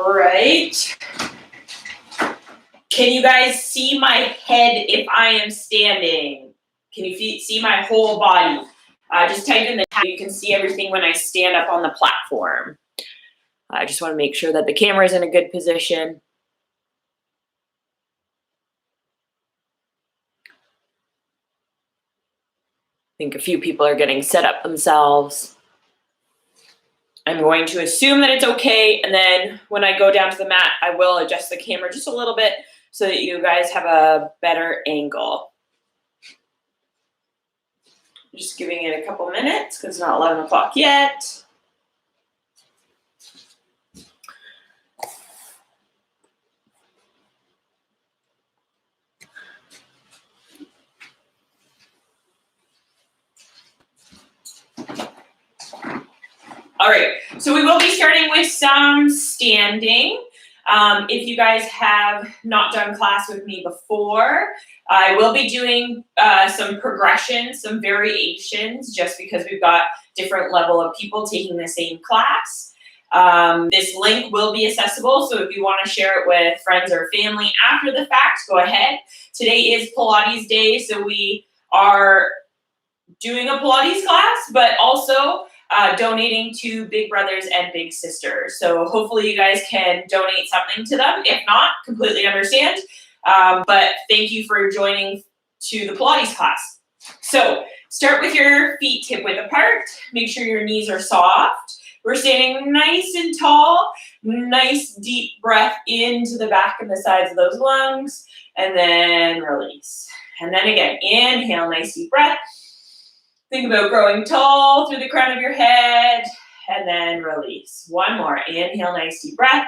All right. Can you guys see my head if I am standing? Can you see my whole body? Just type in the chat. You can see everything when I stand up on the platform. I just want to make sure that the camera is in a good position. I think a few people are getting set up themselves. I'm going to assume that it's okay, and then when I go down to the mat, I will adjust the camera just a little bit so that you guys have a better angle. Just giving it a couple minutes because it's not 11 o'clock yet. All right, so we will be starting with some standing. If you guys have not done class with me before, I will be doing some progressions, some variations, just because we've got different level of people taking the same class. This link will be accessible, so if you want to share it with friends or family after the fact, go ahead. Today is Pilates day, so we are doing a Pilates class, but also donating to Big Brothers and Big Sisters. So hopefully you guys can donate something to them. If not, completely understand. But thank you for joining to the Pilates class. So start with your feet hip width apart. Make sure your knees are soft. We're standing nice and tall. Nice deep breath into the back and the sides of those lungs. And then release. And then again, inhale, nice deep breath. Think about growing tall through the crown of your head, and then release. One more. Inhale, nice deep breath.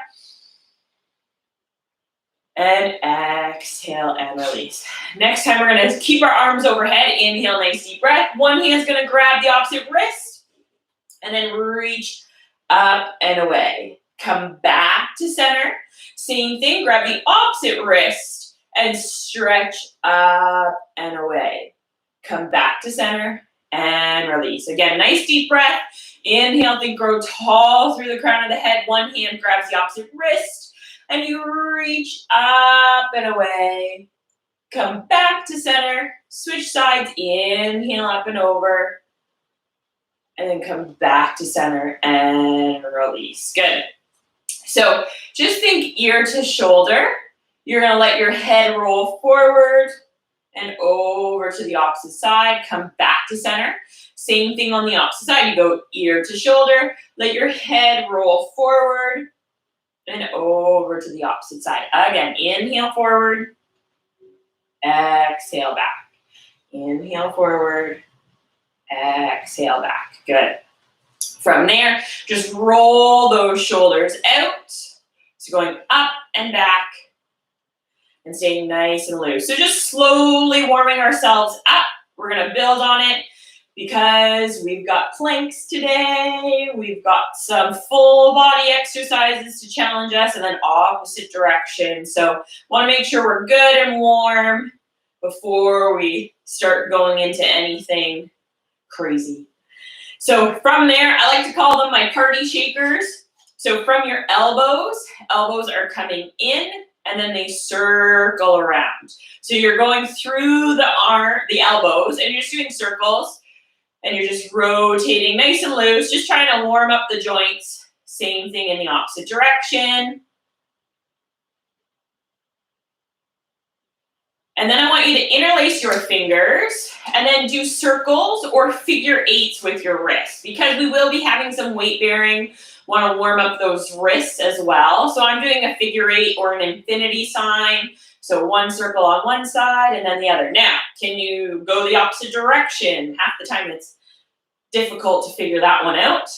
And exhale and release. Next time, we're going to keep our arms overhead. Inhale, nice deep breath. One hand's going to grab the opposite wrist, and then reach up and away. Come back to center. Same thing. Grab the opposite wrist and stretch up and away. Come back to center. And release. Again, nice deep breath. Inhale, think grow tall through the crown of the head. One hand grabs the opposite wrist. And you reach up and away. Come back to center. Switch sides. Inhale up and over. And then come back to center and release. Good. So just think ear to shoulder. You're going to let your head roll forward and over to the opposite side, come back to center. Same thing on the opposite side. You go ear to shoulder, let your head roll forward and over to the opposite side. Again, inhale forward, exhale back. Inhale forward, exhale back. Good. From there, just roll those shoulders out. So going up and back. And staying nice and loose. So just slowly warming ourselves up. We're going to build on it because we've got planks today. We've got some full body exercises to challenge us and then opposite direction. So want to make sure we're good and warm before we start going into anything crazy. So from there, I like to call them my party shakers. So from your elbows are coming in, and then they circle around. So you're going through the elbows, and you're just doing circles, and you're just rotating nice and loose, just trying to warm up the joints. Same thing in the opposite direction. And then I want you to interlace your fingers, and then do circles or figure eights with your wrists, because we will be having some weight bearing. Want to warm up those wrists as well. So I'm doing a figure eight or an infinity sign. So one circle on one side and then the other. Now, can you go the opposite direction? Half the time it's difficult to figure that one out.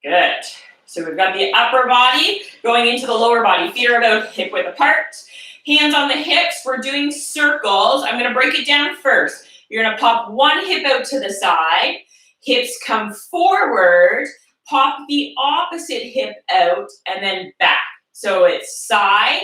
Good. So we've got the upper body going into the lower body. Feet are about hip width apart. Hands on the hips. We're doing circles. I'm going to break it down first. You're going to pop one hip out to the side. Hips come forward. Pop the opposite hip out and then back. So it's side,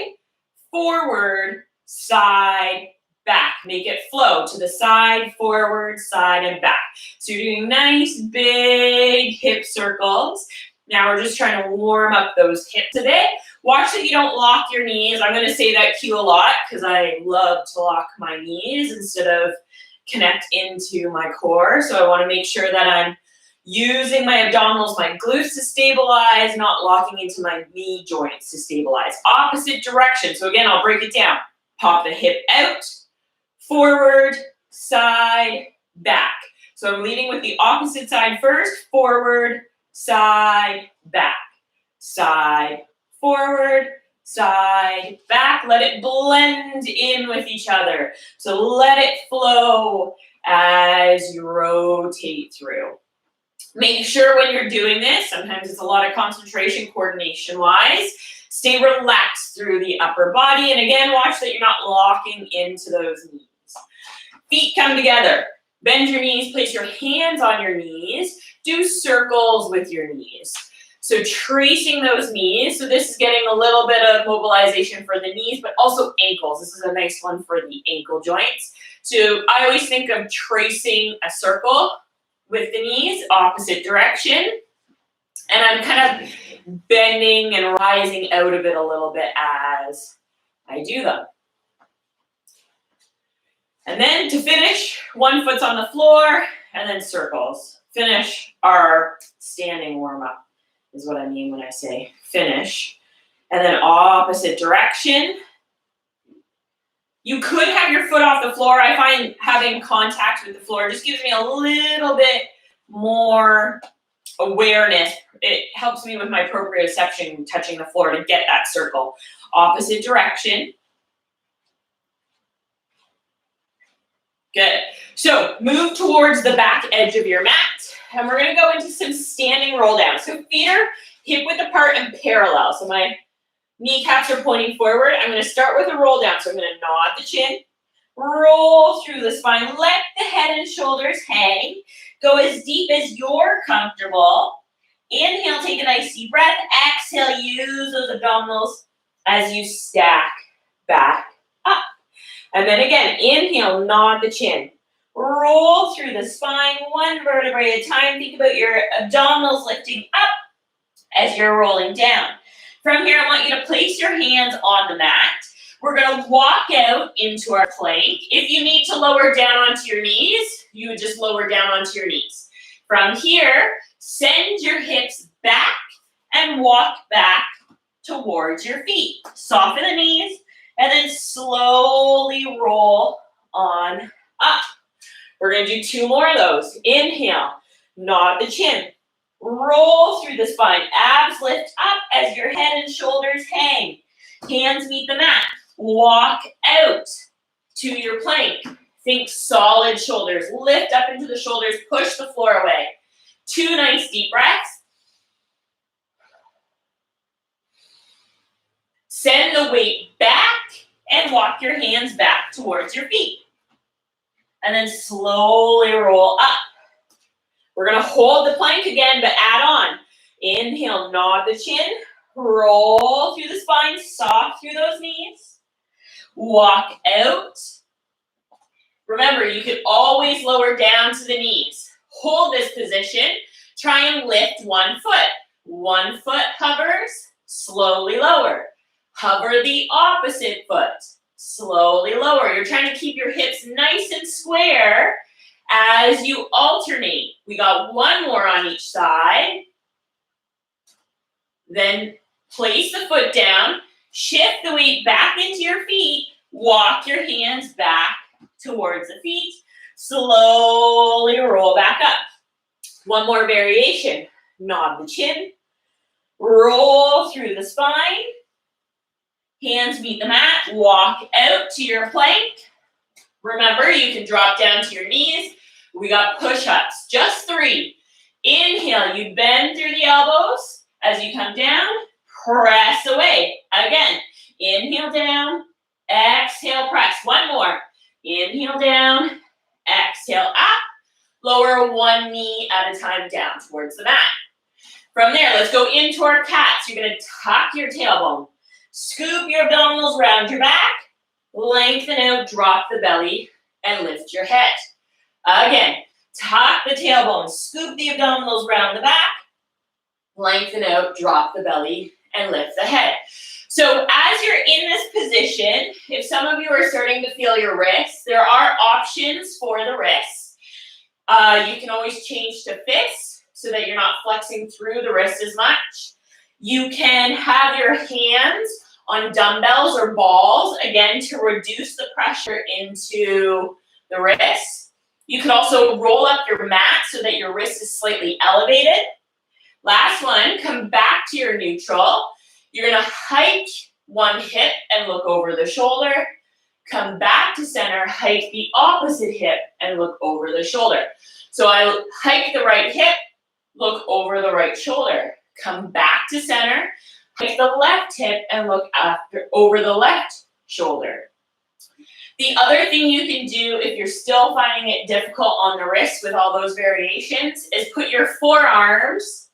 forward, side, back. Make it flow to the side, forward, side, and back. So you're doing nice, big hip circles. Now we're just trying to warm up those hips a bit. Watch that you don't lock your knees. I'm going to say that cue a lot because I love to lock my knees instead of connect into my core. So I want to make sure that I'm using my abdominals, my glutes to stabilize, not locking into my knee joints to stabilize. Opposite direction. So again, I'll break it down. Pop the hip out, forward, side, back. So I'm leading with the opposite side first, forward, side, back, side, forward, side, back. Let it blend in with each other. So let it flow as you rotate through. Make sure when you're doing this, sometimes it's a lot of concentration, coordination-wise, stay relaxed through the upper body. And again, watch that you're not locking into those knees. Feet come together. Bend your knees, place your hands on your knees. Do circles with your knees. So tracing those knees. So this is getting a little bit of mobilization for the knees, but also ankles. This is a nice one for the ankle joints. So I always think of tracing a circle with the knees, opposite direction. And I'm kind of bending and rising out of it a little bit as I do them. And then to finish, one foot's on the floor and then circles. Finish our standing warm-up is what I mean when I say finish. And then opposite direction. You could have your foot off the floor. I find having contact with the floor just gives me a little bit more awareness. It helps me with my proprioception touching the floor to get that circle. Opposite direction. Good. So move towards the back edge of your mat. And we're going to go into some standing roll down. So feet are hip width apart and parallel. So my kneecaps are pointing forward. I'm going to start with a roll down. So I'm going to nod the chin, roll through the spine, let the head and shoulders hang. Go as deep as you're comfortable. Inhale, take a nice deep breath. Exhale, use those abdominals as you stack back up. And then again, inhale, nod the chin. Roll through the spine, one vertebrae at a time. Think about your abdominals lifting up as you're rolling down. From here, I want you to place your hands on the mat. We're going to walk out into our plank. If you need to lower down onto your knees, you would just lower down onto your knees. From here, send your hips back and walk back towards your feet. Soften the knees and then slowly roll on up. We're going to do 2 more of those. Inhale, nod the chin. Roll through the spine. Abs lift up as your head and shoulders hang. Hands meet the mat. Walk out to your plank. Think solid shoulders. Lift up into the shoulders. Push the floor away. 2 nice deep breaths. Send the weight back and walk your hands back towards your feet. And then slowly roll up. We're going to hold the plank again, but add on. Inhale, nod the chin. Roll through the spine, soft through those knees. Walk out. Remember, you can always lower down to the knees. Hold this position. Try and lift 1 foot. 1 foot hovers, slowly lower. Hover the opposite foot. Slowly lower. You're trying to keep your hips nice and square as you alternate. We got 1 more on each side. Then place the foot down. Shift the weight back into your feet. Walk your hands back towards the feet. Slowly roll back up. 1 more variation. Nod the chin. Roll through the spine. Hands meet the mat. Walk out to your plank. Remember, you can drop down to your knees. We got push-ups. Just 3. Inhale, you bend through the elbows. As you come down, press away. Again, inhale down, exhale, press. 1 more. Inhale down, exhale up. Lower 1 knee at a time down towards the mat. From there, let's go into our cats. You're going to tuck your tailbone. Scoop your abdominals around your back. lengthen out, drop the belly, and lift your head. Again, tuck the tailbone, scoop the abdominals round the back, lengthen out, drop the belly, and lift the head. So as you're in this position, if some of you are starting to feel your wrists, there are options for the wrists. You can always change to fists so that you're not flexing through the wrist as much. You can have your hands on dumbbells or balls, again, to reduce the pressure into the wrists. You can also roll up your mat so that your wrist is slightly elevated. Last one, come back to your neutral. You're gonna hike one hip and look over the shoulder. Come back to center, hike the opposite hip and look over the shoulder. So I hike the right hip, look over the right shoulder. Come back to center, hike the left hip and look over the left shoulder. The other thing you can do if you're still finding it difficult on the wrist with all those variations is put your forearms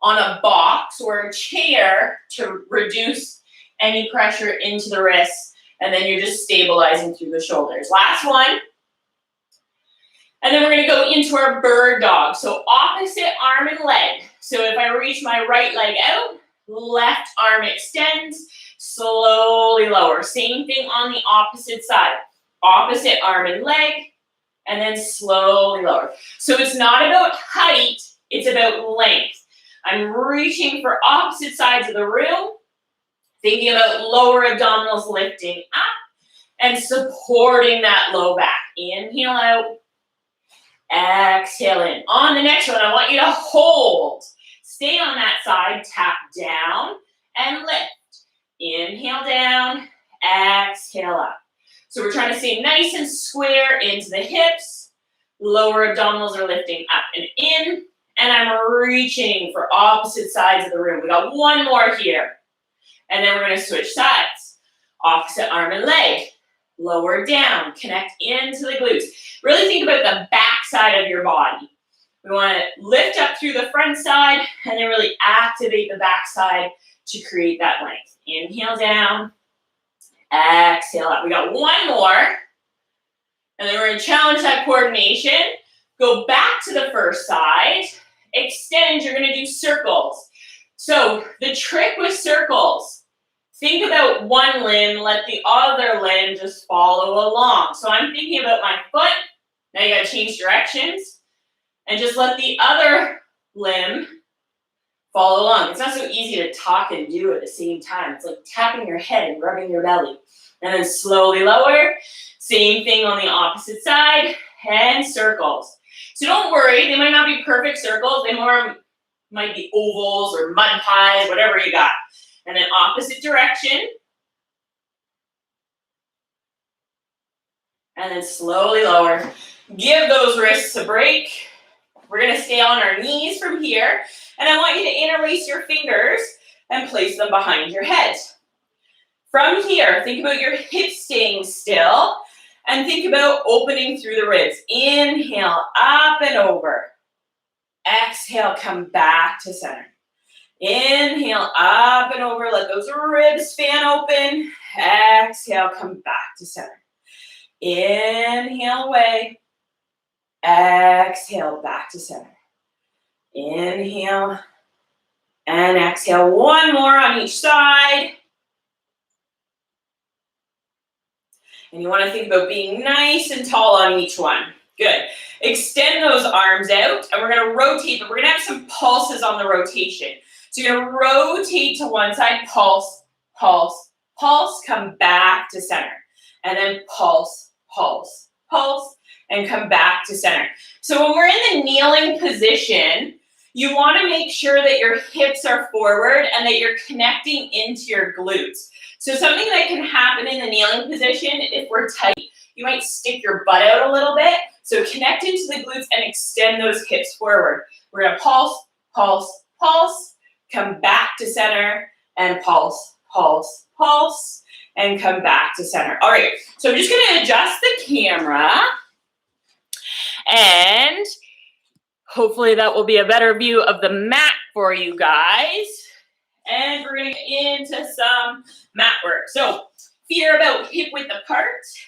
on a box or a chair to reduce any pressure into the wrists, and then you're just stabilizing through the shoulders. Last one. And then we're gonna go into our bird dog. So opposite arm and leg. So if I reach my right leg out, left arm extends, slowly lower. Same thing on the opposite side. Opposite arm and leg, and then slowly lower. So it's not about height, it's about length. I'm reaching for opposite sides of the room, thinking about lower abdominals lifting up and supporting that low back. Inhale out, exhale in. On the next one, I want you to hold. Stay on that side, tap down and lift. Inhale down, exhale up. So we're trying to stay nice and square into the hips. Lower abdominals are lifting up and in. And I'm reaching for opposite sides of the room. We got one more here. And then we're going to switch sides. Opposite arm and leg. Lower down. Connect into the glutes. Really think about the back side of your body. We want to lift up through the front side and then really activate the back side to create that length. Inhale down. Exhale up. We got one more. And then we're going to challenge that coordination. Go back to the first side. Extend. You're going to do circles. So the trick with circles, think about one limb, let the other limb just follow along. So I'm thinking about my foot. Now you got to change directions. And just let the other limb follow along. It's not so easy to talk and do at the same time. It's like tapping your head and rubbing your belly. And then slowly lower. Same thing on the opposite side. And circles. So don't worry, they might not be perfect circles. They more might be ovals or mud pies, whatever you got. And then opposite direction. And then slowly lower. Give those wrists a break. We're going to stay on our knees from here. And I want you to interlace your fingers and place them behind your head. From here, think about your hips staying still. And think about opening through the ribs. Inhale, up and over. Exhale, come back to center. Inhale, up and over. Let those ribs fan open. Exhale, come back to center. Inhale away. Exhale, back to center. Inhale and exhale. One more on each side. And you want to think about being nice and tall on each one. Good. Extend those arms out, and we're going to rotate, but we're going to have some pulses on the rotation. So you're going to rotate to one side, pulse, pulse, pulse, come back to center. And then pulse, pulse, pulse, and come back to center. So when we're in the kneeling position, you want to make sure that your hips are forward and that you're connecting into your glutes. So something that can happen in the kneeling position, if we're tight, you might stick your butt out a little bit. So connect into the glutes and extend those hips forward. We're going to pulse, pulse, pulse, come back to center, and pulse, pulse, pulse, and come back to center. All right, so I'm just going to adjust the camera, and hopefully that will be a better view of the mat for you guys. And we're going to get into some mat work. So Feet are about hip width apart,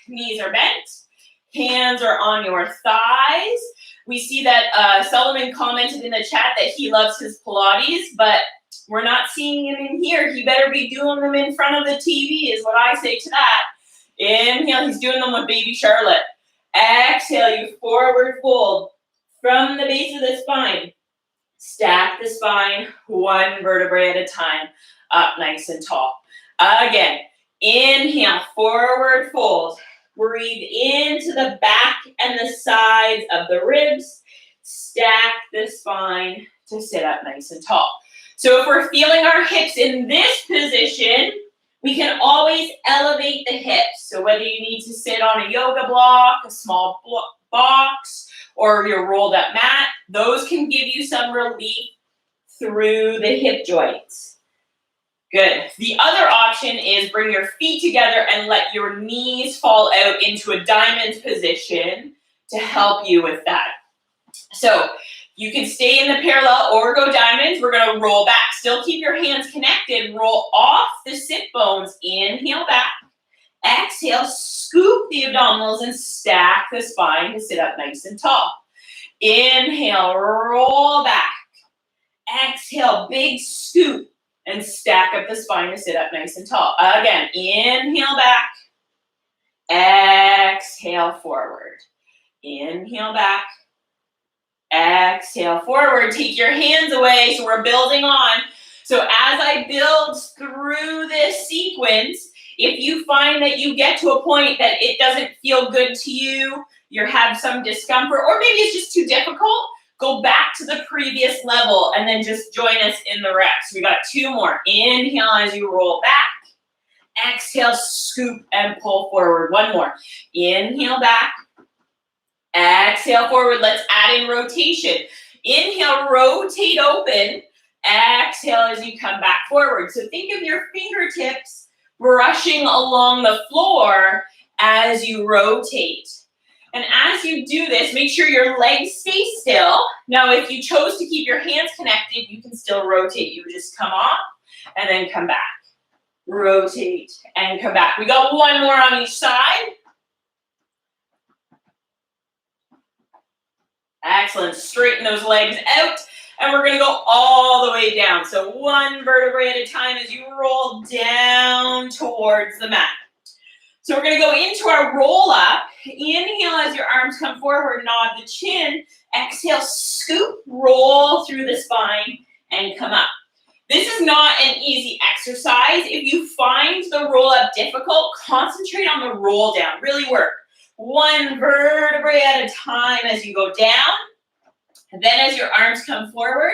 knees are bent, hands are on your thighs. We see that Solomon commented in the chat that he loves his Pilates, but we're not seeing him in here. He better be doing them in front of the TV is what I say to that. Inhale, he's doing them with baby Charlotte. Exhale, you forward fold from the base of the spine. Stack the spine, one vertebrae at a time, up nice and tall. Again, inhale, forward fold. Breathe into the back and the sides of the ribs. Stack the spine to sit up nice and tall. So if we're feeling our hips in this position, we can always elevate the hips. So whether you need to sit on a yoga block, a small box, or your rolled up mat, those can give you some relief through the hip joints. Good. The other option is bring your feet together and let your knees fall out into a diamond position to help you with that. So you can stay in the parallel or go diamonds. We're going to roll back. Still keep your hands connected. Roll off the sit bones. Inhale back. Exhale, scoop the abdominals and stack the spine to sit up nice and tall. Inhale, roll back. Exhale, big scoop and stack up the spine to sit up nice and tall. Again, inhale back. Exhale forward. Inhale back. Exhale forward. Take your hands away. So we're building on. So as I build through this sequence, if you find that you get to a point that it doesn't feel good to you, you have some discomfort, or maybe it's just too difficult, go back to the previous level and then just join us in the reps. We got two more. Inhale as you roll back. Exhale, scoop and pull forward. One more. Inhale back. Exhale forward. Let's add in rotation. Inhale, rotate open. Exhale as you come back forward. So think of your fingertips brushing along the floor as you rotate. And as you do this, make sure your legs stay still. Now, if you chose to keep your hands connected, you can still rotate. You just come off and then come back. Rotate and come back. We got one more on each side. Excellent. Straighten those legs out. And we're going to go all the way down. So one vertebrae at a time as you roll down towards the mat. So we're going to go into our roll up. Inhale as your arms come forward, nod the chin. Exhale, scoop, roll through the spine and come up. This is not an easy exercise. If you find the roll up difficult, concentrate on the roll down. Really work. One vertebrae at a time as you go down. And then as your arms come forward,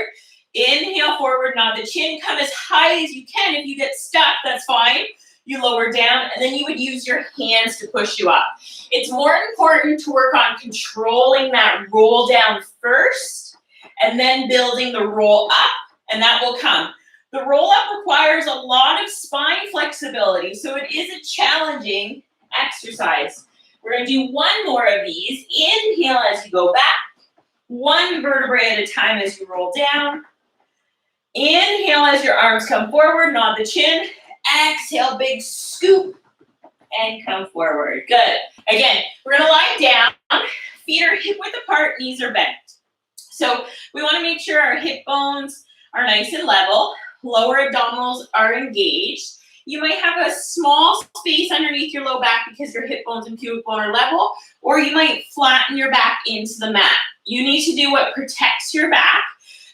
inhale forward, nod the chin, come as high as you can. If you get stuck, that's fine. You lower down, and then you would use your hands to push you up. It's more important to work on controlling that roll down first, and then building the roll up, and that will come. The roll up requires a lot of spine flexibility, so it is a challenging exercise. We're going to do one more of these. Inhale as you go back. One vertebrae at a time as you roll down. Inhale as your arms come forward, nod the chin. Exhale, big scoop, and come forward. Good. Again, we're going to lie down. Feet are hip width apart, knees are bent. So we want to make sure our hip bones are nice and level. Lower abdominals are engaged. You might have a small space underneath your low back because your hip bones and pubic bone are level, or you might flatten your back into the mat. You need to do what protects your back.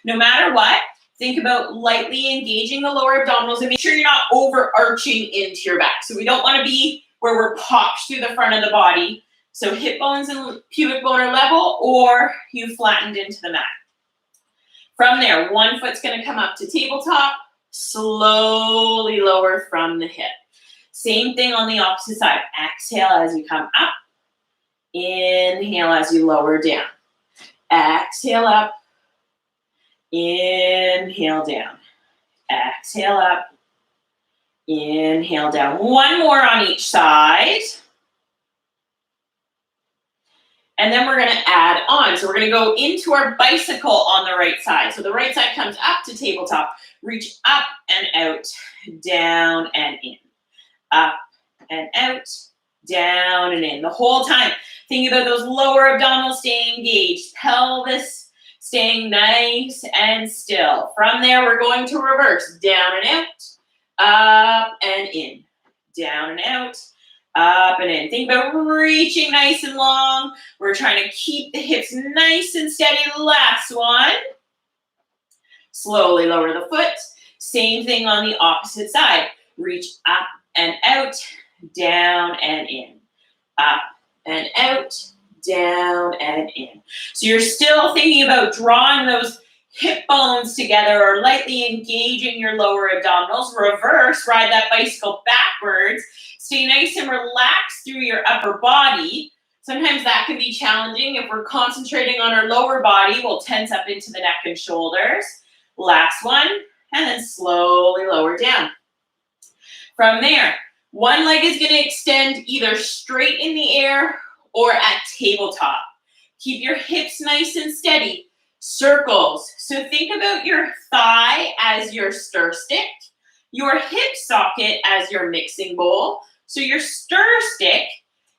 No matter what, think about lightly engaging the lower abdominals and make sure you're not overarching into your back. So we don't want to be where we're popped through the front of the body. So hip bones and pubic bone are level, or you flattened into the mat. From there, one foot's going to come up to tabletop. Slowly lower from the hip. Same thing on the opposite side. Exhale as you come up. Inhale as you lower down. Exhale up. Inhale down. Exhale up. Inhale down. One more on each side. And then we're going to add on. So we're going to go into our bicycle on the right side. So the right side comes up to tabletop. Reach up and out, down and in. Up and out, down and in. The whole time, think about those lower abdominals staying engaged, pelvis staying nice and still. From there, we're going to reverse, down and out, up and in, down and out, up and in. Think about reaching nice and long. We're trying to keep the hips nice and steady. Last one. Slowly lower the foot. Same thing on the opposite side. Reach up and out, down and in, up and out, down and in. So you're still thinking about drawing those hip bones together or lightly engaging your lower abdominals. Reverse, ride that bicycle backwards. Stay nice and relaxed through your upper body. Sometimes that can be challenging. If we're concentrating on our lower body, we'll tense up into the neck and shoulders. Last one, and then slowly lower down. From there, one leg is going to extend either straight in the air or at tabletop. Keep your hips nice and steady. Circles. So think about your thigh as your stir stick, your hip socket as your mixing bowl. So your stir stick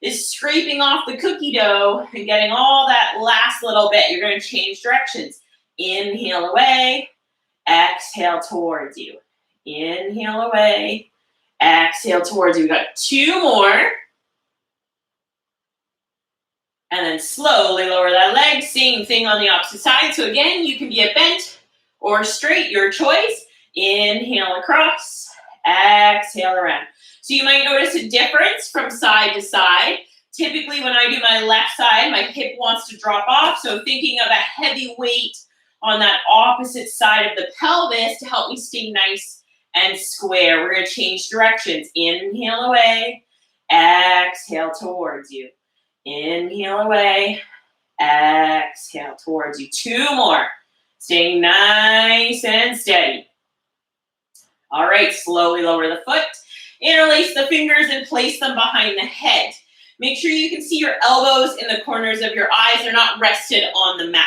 is scraping off the cookie dough and getting all that last little bit. You're going to change directions. Inhale away, exhale towards you. Inhale away, exhale towards you. We got two more. And then slowly lower that leg. Same thing on the opposite side. So again, you can be a bent or straight, your choice. Inhale across, exhale around. So you might notice a difference from side to side. Typically when I do my left side, my hip wants to drop off. So thinking of a heavy weight on that opposite side of the pelvis to help me stay nice and square. We're going to change directions. Inhale away, exhale towards you. Inhale away, exhale towards you. Two more. Staying nice and steady. All right, slowly lower the foot. Interlace the fingers and place them behind the head. Make sure you can see your elbows in the corners of your eyes. They're not rested on the mat.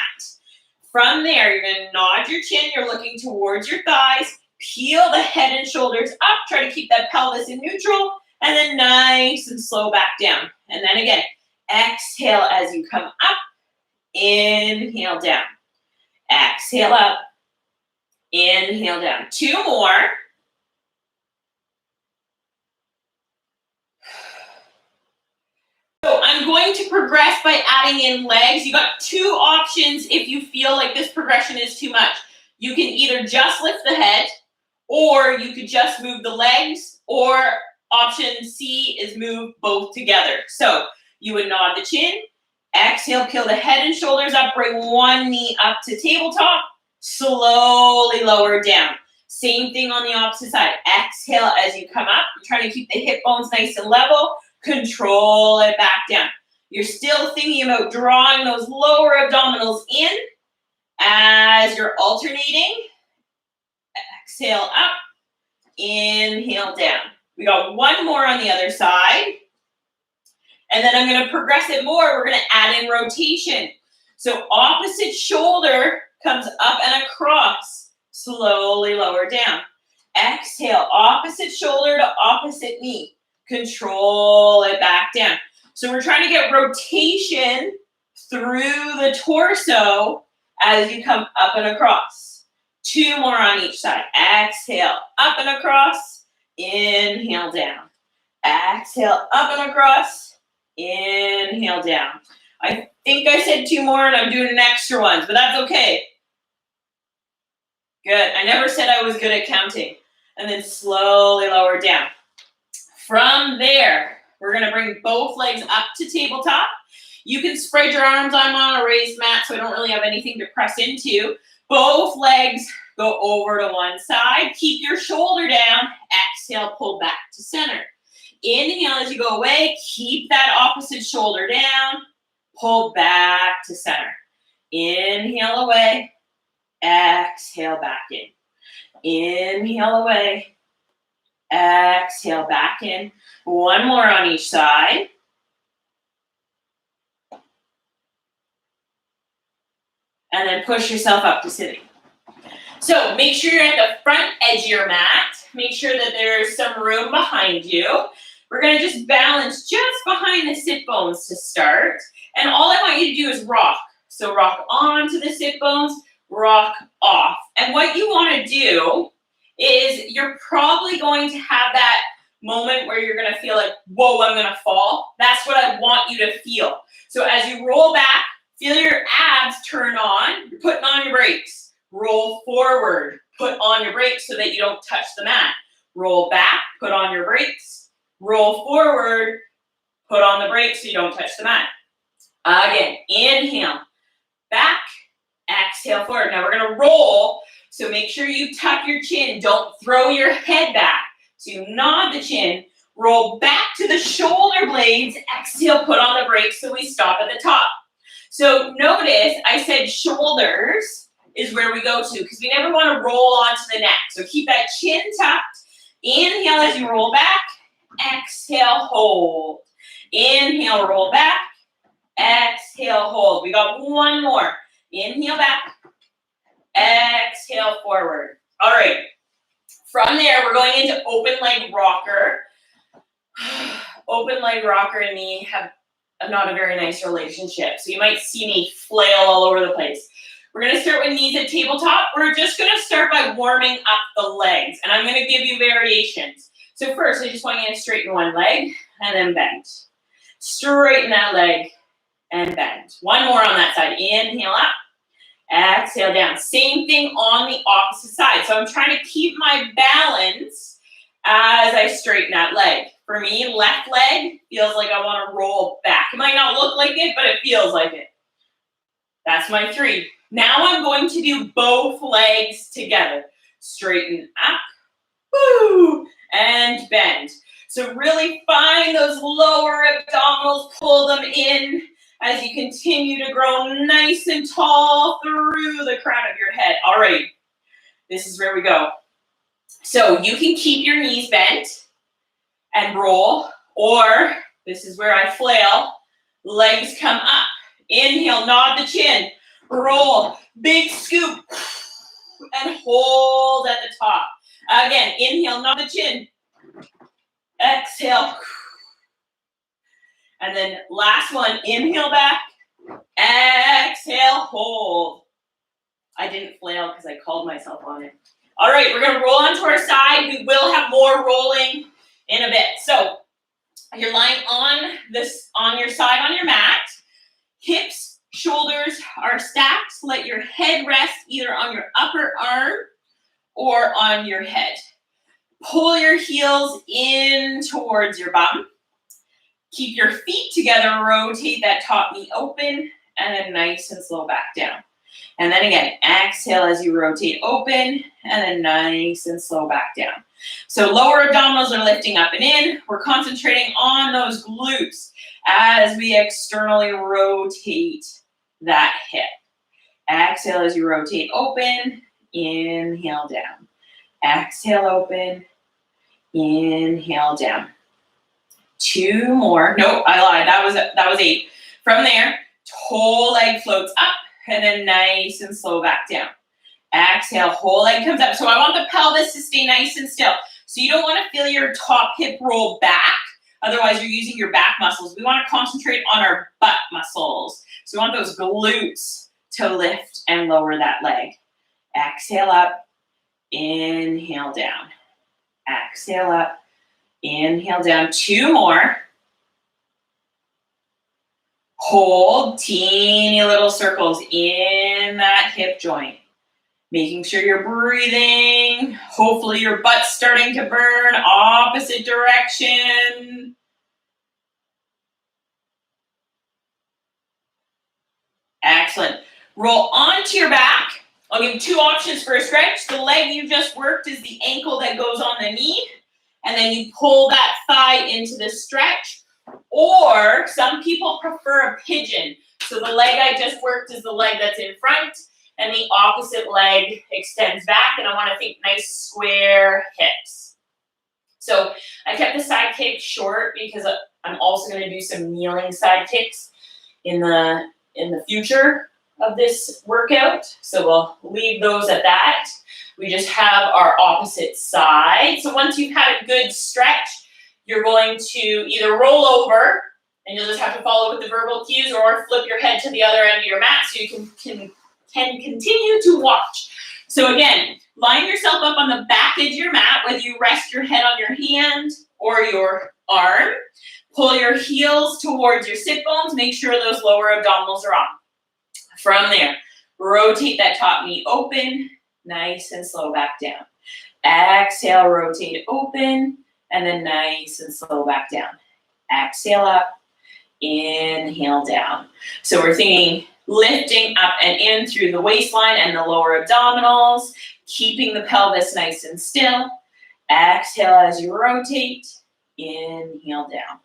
From there, you're going to nod your chin. You're looking towards your thighs. Peel the head and shoulders up. Try to keep that pelvis in neutral. And then nice and slow back down. And then again, exhale as you come up. Inhale down. Exhale up. Inhale down. Two more. So I'm going to progress by adding in legs. You got two options if you feel like this progression is too much. You can either just lift the head, or you could just move the legs, or option C is move both together. So you would nod the chin, exhale, peel the head and shoulders up, bring one knee up to tabletop, slowly lower down. Same thing on the opposite side. Exhale as you come up. You're trying to keep the hip bones nice and level. Control it back down. You're still thinking about drawing those lower abdominals in as you're alternating. Exhale up, inhale down. We got one more on the other side. And then I'm going to progress it more. We're going to add in rotation. So opposite shoulder comes up and across. Slowly lower down. Exhale, opposite shoulder to opposite knee. Control it back down. So we're trying to get rotation through the torso as you come up and across. Two more on each side. Exhale, up and across. Inhale down. Exhale, up and across. Inhale down. I think I said two more and I'm doing an extra one, but that's okay. Good. I never said I was good at counting. And then slowly lower down. From there, we're going to bring both legs up to tabletop. You can spread your arms. I'm on a raised mat, so I don't really have anything to press into. Both legs go over to one side. Keep your shoulder down. Exhale, pull back to center. Inhale as you go away. Keep that opposite shoulder down. Pull back to center. Inhale away. Exhale back in. Inhale away. Exhale back in. One more on each side. And then push yourself up to sitting. So make sure you're at the front edge of your mat. Make sure that there's some room behind you. We're gonna just balance just behind the sit bones to start. And all I want you to do is rock. So rock onto the sit bones, rock off. And what you wanna do is you're probably going to have that moment where you're gonna feel like, whoa, I'm gonna fall. That's what I want you to feel. So as you roll back, feel your abs turn on, you're putting on your brakes. Roll forward, put on your brakes so that you don't touch the mat. Roll back, put on your brakes. Roll forward, put on the brakes so you don't touch the mat. Again, inhale, back, exhale forward. Now we're gonna roll, so make sure you tuck your chin. Don't throw your head back. So you nod the chin, roll back to the shoulder blades, exhale, put on the brakes so we stop at the top. So notice I said shoulders is where we go to because we never want to roll onto the neck. So keep that chin tucked. Inhale as you roll back, exhale, hold. Inhale, roll back, exhale, hold. We got one more. Inhale back, exhale forward. All right. From there, we're going into open leg rocker. Open leg rocker and me have not a very nice relationship. So you might see me flail all over the place. We're gonna start with knees at tabletop. We're just gonna start by warming up the legs. And I'm gonna give you variations. So first, I just want you to straighten one leg and then bend. Straighten that leg and bend. One more on that side. Inhale up. Exhale down. Same thing on the opposite side. So I'm trying to keep my balance as I straighten that leg. For me, left leg feels like I want to roll back. It might not look like it, but it feels like it. That's my 3. Now I'm going to do both legs together. Straighten up, woo, and bend. So really find those lower abdominals, pull them in as you continue to grow nice and tall through the crown of your head. All right, this is where we go. So you can keep your knees bent and roll, or this is where I flail, legs come up. Inhale, nod the chin, roll, big scoop, and hold at the top. Again, inhale, nod the chin, exhale, and then last one, inhale back, exhale, hold. I didn't flail because I called myself on it. All right, we're gonna roll onto our side. We will have more rolling in a bit. So you're lying on your side on your mat. Hips, shoulders are stacked. Let your head rest either on your upper arm or on your head. Pull your heels in towards your bum. Keep your feet together, rotate that top knee open, and then nice and slow back down. And then again, exhale as you rotate open, and then nice and slow back down. So lower abdominals are lifting up and in. We're concentrating on those glutes as we externally rotate that hip. Exhale as you rotate open, inhale down. Exhale open, inhale down. 2 more. Nope, I lied. That was 8. From there, whole leg floats up and then nice and slow back down. Exhale, whole leg comes up. So I want the pelvis to stay nice and still. So you don't want to feel your top hip roll back. Otherwise, you're using your back muscles. We want to concentrate on our butt muscles. So we want those glutes to lift and lower that leg. Exhale up, inhale down. Exhale up, inhale down. 2 more. Hold, teeny little circles in that hip joint. Making sure you're breathing. Hopefully your butt's starting to burn. Opposite direction. Excellent. Roll onto your back. I'll give you 2 options for a stretch. The leg you just worked is the ankle that goes on the knee. And then you pull that thigh into the stretch. Or some people prefer a pigeon. So the leg I just worked is the leg that's in front. And the opposite leg extends back, and I want to think nice square hips. So I kept the side kick short because I'm also going to do some kneeling side kicks in the future of this workout. So we'll leave those at that. We just have our opposite side. So once you've had a good stretch, you're going to either roll over, and you'll just have to follow with the verbal cues, or flip your head to the other end of your mat so you can continue to watch. So again, line yourself up on the back edge of your mat, whether you rest your head on your hand or your arm. Pull your heels towards your sit bones. Make sure those lower abdominals are on. From there, rotate that top knee open, nice and slow back down. Exhale, rotate open, and then nice and slow back down. Exhale up, inhale down. So we're thinking lifting up and in through the waistline and the lower abdominals, keeping the pelvis nice and still. Exhale as you rotate, inhale down.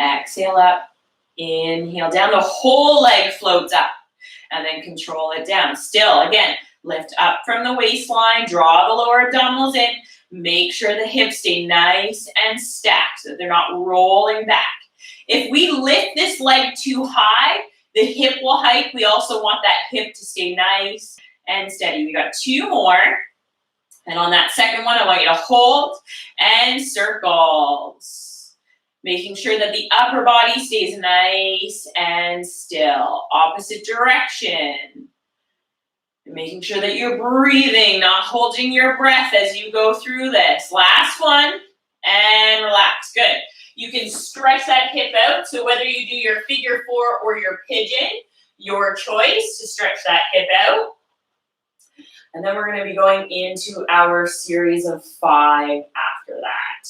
Exhale up, inhale down. The whole leg floats up, and then control it down. Still, again, lift up from the waistline, draw the lower abdominals in, make sure the hips stay nice and stacked so that they're not rolling back. If we lift this leg too high, the hip will hike. We also want that hip to stay nice and steady. We got 2 more. And on that second one, I want you to hold and circles. Making sure that the upper body stays nice and still. Opposite direction. Making sure that you're breathing, not holding your breath as you go through this. Last one, and relax. Good. You can stretch that hip out, so whether you do your figure 4 or your pigeon, your choice to stretch that hip out. And then we're going to be going into our series of 5 after that.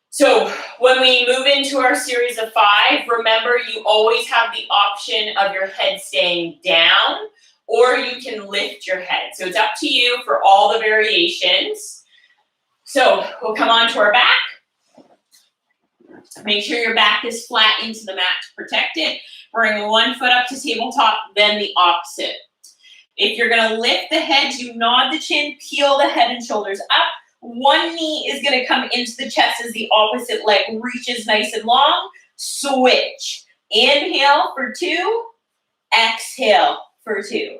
So when we move into our series of 5, remember you always have the option of your head staying down, or you can lift your head. So it's up to you for all the variations. So we'll come on to our back. Make sure your back is flat into the mat to protect it. Bring one foot up to tabletop, then the opposite. If you're going to lift the head, you nod the chin, peel the head and shoulders up. One knee is going to come into the chest as the opposite leg reaches nice and long. Switch. Inhale for 2. Exhale for 2.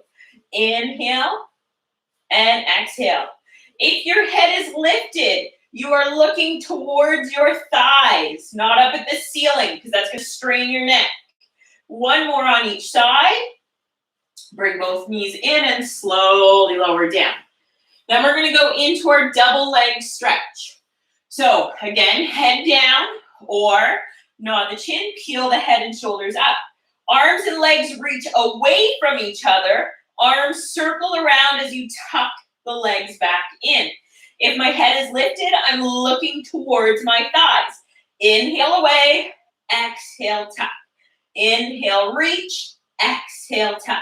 Inhale and exhale. If your head is lifted, you are looking towards your thighs, not up at the ceiling, because that's going to strain your neck. One more on each side. Bring both knees in and slowly lower down. Then we're going to go into our double leg stretch. So again, head down or nod the chin, peel the head and shoulders up. Arms and legs reach away from each other. Arms circle around as you tuck the legs back in. If my head is lifted, I'm looking towards my thighs. Inhale away, exhale, tuck. Inhale, reach, exhale, tuck.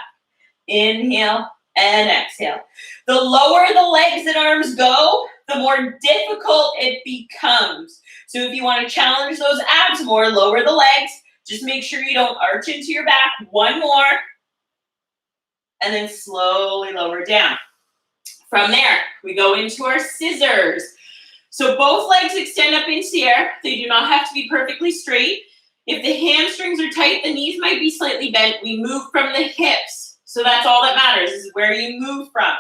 Inhale and exhale. The lower the legs and arms go, the more difficult it becomes. So if you want to challenge those abs more, lower the legs. Just make sure you don't arch into your back. One more. And then slowly lower down. From there, we go into our scissors. So both legs extend up into the air. They do not have to be perfectly straight. If the hamstrings are tight, the knees might be slightly bent. We move from the hips. So that's all that matters, is where you move from.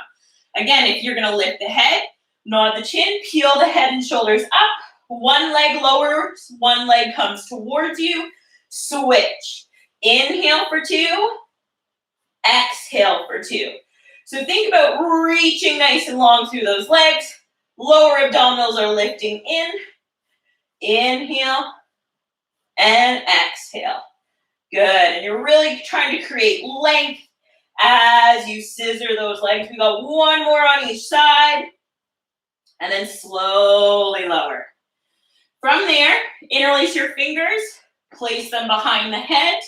Again, if you're going to lift the head, nod the chin, peel the head and shoulders up. One leg lowers, one leg comes towards you. Switch. Inhale for 2. Exhale for 2. So think about reaching nice and long through those legs. Lower abdominals are lifting in. Inhale and exhale. Good. And you're really trying to create length as you scissor those legs. We got one more on each side. And then slowly lower. From there, interlace your fingers. Place them behind the head.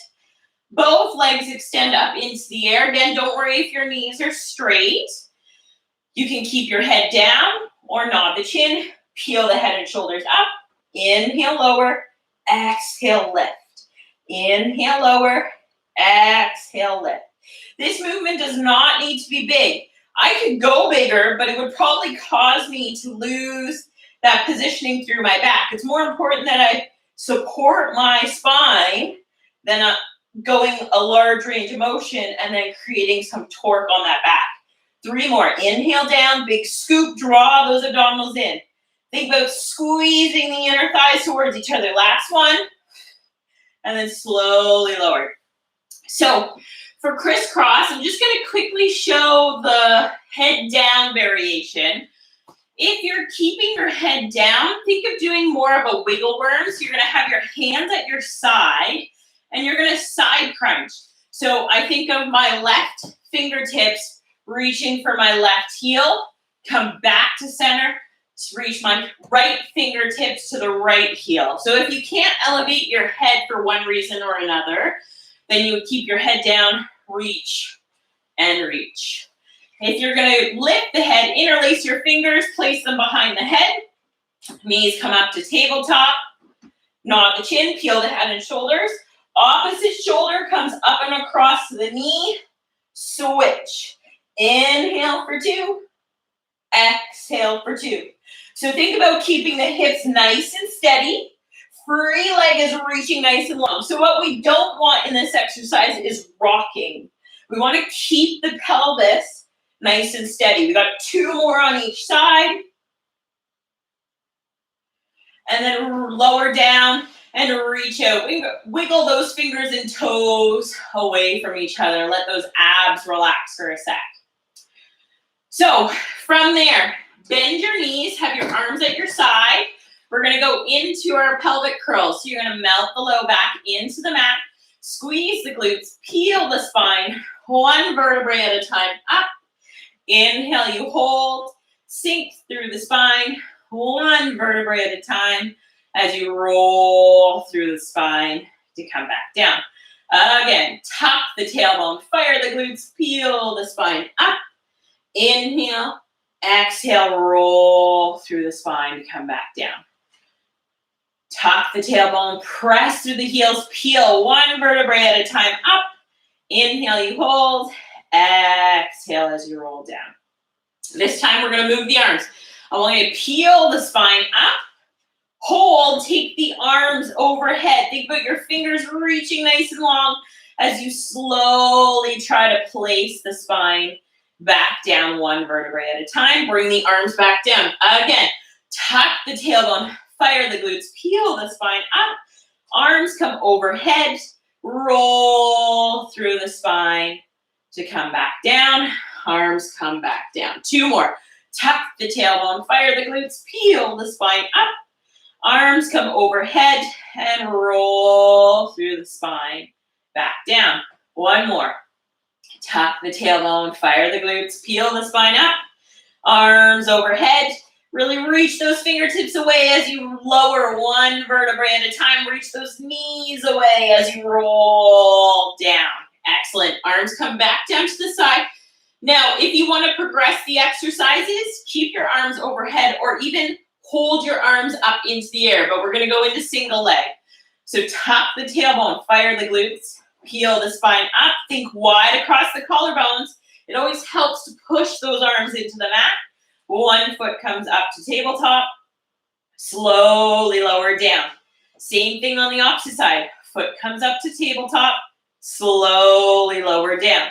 Both legs extend up into the air. Again, don't worry if your knees are straight. You can keep your head down or nod the chin. Peel the head and shoulders up. Inhale, lower. Exhale, lift. Inhale, lower. Exhale, lift. This movement does not need to be big. I could go bigger, but it would probably cause me to lose that positioning through my back. It's more important that I support my spine than going a large range of motion and then creating some torque on that back. 3 more. Inhale down, big scoop, draw those abdominals in. Think about squeezing the inner thighs towards each other. Last one. And then slowly lower. So for crisscross, I'm just going to quickly show the head down variation. If you're keeping your head down, think of doing more of a wiggle worm. So you're going to have your hands at your side and you're going to side crunch. So I think of my left fingertips reaching for my left heel, come back to center, reach my right fingertips to the right heel. So if you can't elevate your head for one reason or another, then you would keep your head down, reach, and reach. If you're going to lift the head, interlace your fingers, place them behind the head. Knees come up to tabletop. Nod the chin, peel the head and shoulders. Opposite shoulder comes up and across the knee. Switch. Inhale for 2. Exhale for 2. So think about keeping the hips nice and steady. Free leg is reaching nice and long. So what we don't want in this exercise is rocking. We want to keep the pelvis nice and steady. We got 2 more on each side. And then lower down and reach out. Wiggle those fingers and toes away from each other. Let those abs relax for a sec. So from there, bend your knees, have your arms at your side. We're going to go into our pelvic curls. So you're going to melt the low back into the mat, squeeze the glutes, peel the spine, 1 vertebrae at a time, up. Inhale, you hold, sink through the spine, 1 vertebrae at a time as you roll through the spine to come back down. Again, tuck the tailbone, fire the glutes, peel the spine up. Inhale, exhale, roll through the spine to come back down. Tuck the tailbone, press through the heels, peel 1 vertebrae at a time up. Inhale, you hold. Exhale as you roll down. This time we're going to move the arms. I want you to peel the spine up. Hold, take the arms overhead. Think about your fingers reaching nice and long as you slowly try to place the spine back down 1 vertebrae at a time. Bring the arms back down. Again, tuck the tailbone, fire the glutes, peel the spine up. Arms come overhead, roll through the spine to come back down. Arms come back down. 2 more. Tuck the tailbone, fire the glutes, peel the spine up. Arms come overhead and roll through the spine back down. 1 more. Tuck the tailbone, fire the glutes, peel the spine up. Arms overhead. Really reach those fingertips away as you lower 1 vertebrae at a time. Reach those knees away as you roll down. Excellent. Arms come back down to the side. Now, if you want to progress the exercises, keep your arms overhead or even hold your arms up into the air, but we're going to go into single leg. So tuck the tailbone, fire the glutes, peel the spine up, think wide across the collarbones. It always helps to push those arms into the mat. 1 foot comes up to tabletop, slowly lower down. Same thing on the opposite side. Foot comes up to tabletop, slowly lower down.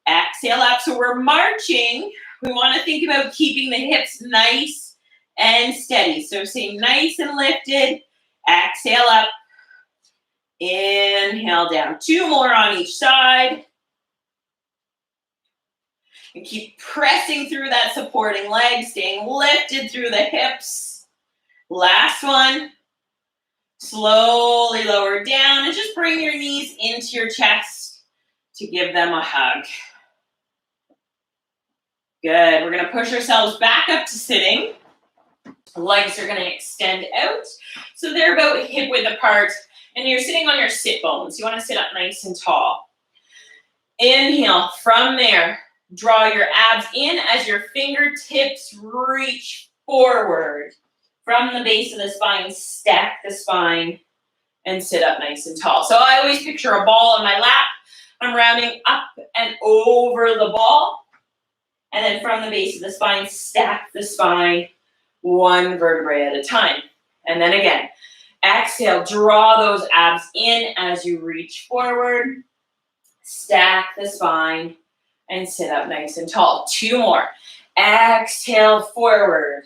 Exhale up. So we're marching. We want to think about keeping the hips nice and steady. So same nice and lifted. Exhale up. Inhale down. 2 more on each side. And keep pressing through that supporting leg, staying lifted through the hips. Last one. Slowly lower down and just bring your knees into your chest to give them a hug. Good. We're going to push ourselves back up to sitting. Legs are going to extend out. So they're about hip width apart. And you're sitting on your sit bones. You want to sit up nice and tall. Inhale. From there, draw your abs in as your fingertips reach forward. From the base of the spine, stack the spine and sit up nice and tall. So I always picture a ball in my lap. I'm rounding up and over the ball. And then from the base of the spine, stack the spine 1 vertebrae at a time. And then again, exhale, draw those abs in as you reach forward. Stack the spine and sit up nice and tall. 2 more. Exhale, forward.